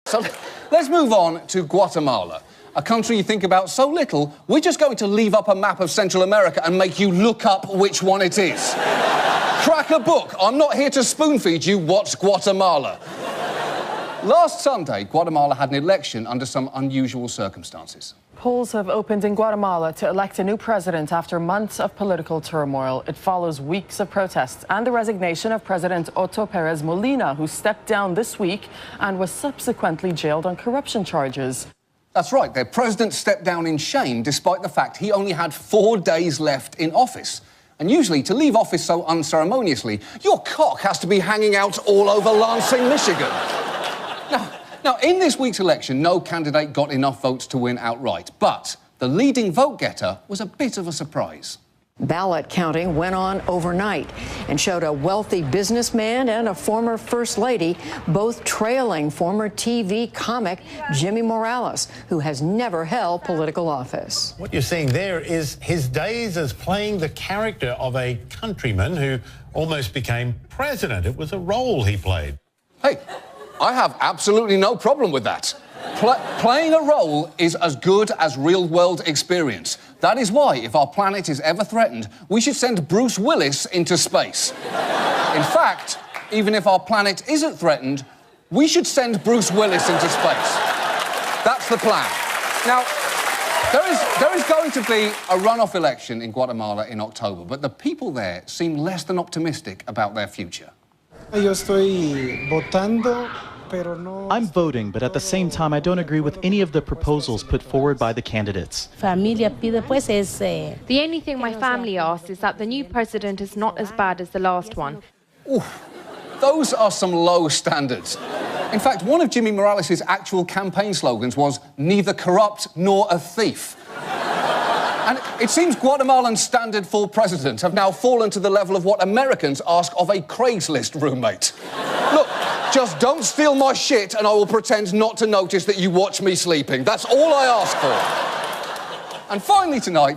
So let's move on to Guatemala, a country you think about so little, we're just going to leave up a map of Central America and make you look up which one it is. Crack a book. I'm not here to spoon-feed you what's Guatemala. Last Sunday, Guatemala had an election under some unusual circumstances. Polls have opened in Guatemala to elect a new president after months of political turmoil. It follows weeks of protests and the resignation of President Otto Perez Molina, who stepped down this week and was subsequently jailed on corruption charges. That's right, their president stepped down in shame despite the fact he only had 4 days left in office. And usually, to leave office so unceremoniously, your cock has to be hanging out all over Lansing, Michigan. Now, in this week's election, no candidate got enough votes to win outright, but the leading vote-getter was a bit of a surprise. Ballot counting went on overnight and showed a wealthy businessman and a former First Lady both trailing former TV comic Jimmy Morales, who has never held political office. What you're seeing there is his days as playing the character of a countryman who almost became president. It was a role he played. Hey, I have absolutely no problem with that. Playing a role is as good as real-world experience. That is why, if our planet is ever threatened, we should send Bruce Willis into space. In fact, even if our planet isn't threatened, we should send Bruce Willis into space. That's the plan. Now, there is going to be a runoff election in Guatemala in October, but the people there seem less than optimistic about their future. Yo estoy votando. I'm voting, but at the same time, I don't agree with any of the proposals put forward by the candidates. The only thing my family asks is that the new president is not as bad as the last one. Ooh, those are some low standards. In fact, one of Jimmy Morales' actual campaign slogans was, "Neither corrupt nor a thief." And it seems Guatemalan's standard for president have now fallen to the level of what Americans ask of a Craigslist roommate. Look, just don't steal my shit and I will pretend not to notice that you watch me sleeping. That's all I ask for. And finally tonight...